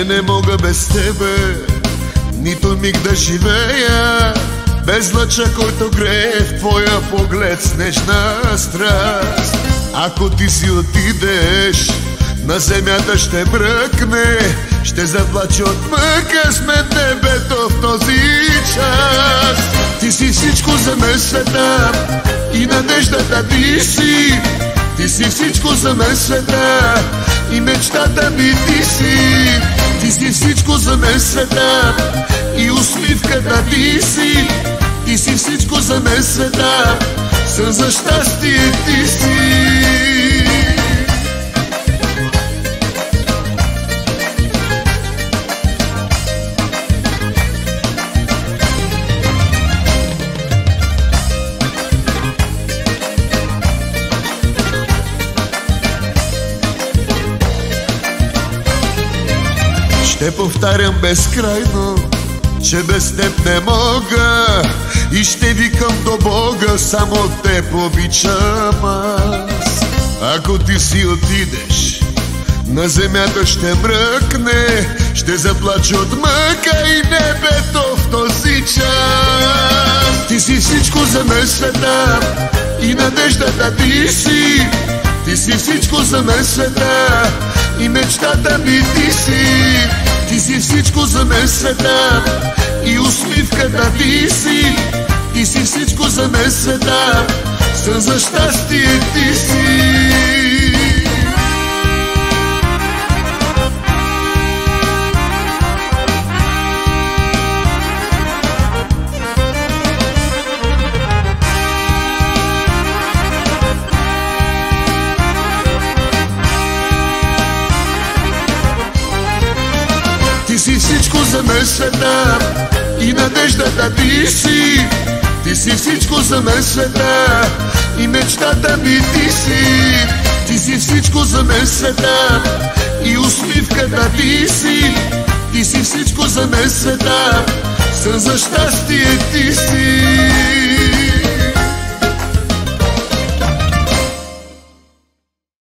не мога без тебе нито миг да живея, без лъча, който грее в твоя поглед с нежна страст. Ако ти си отидеш, на земята ще бръкне, ще заплаче от мъка смет небето в този час. Ти си всичко за мен света и надеждата ти си. Ти си всичко за мен света и мечтата ми ти си. Ти си всичко за мен света и усмивката ти си. Ти си всичко за мен света, сън за щастие ти си. Ще повтарям безкрайно, че без теб не мога, и ще викам до Бога, само теб обичам аз. Ако ти си отидеш, на земята ще мръкне, ще заплаче от мъка и небето в този час. Ти си всичко за мен света и надеждата ти си. Ти си всичко за мен света и мечтата ми ти си. Ти си всичко за мен света и усмивката ти си. Ти си всичко за мен света, сън за щастие ти си. Ти си всичко за мен света и надеждата ти си. Ти си всичко за мен света и мечтата ми ти си. Ти си всичко за мен света и усмивката ти си. Ти си всичко за мен света, сън за щастие ти си.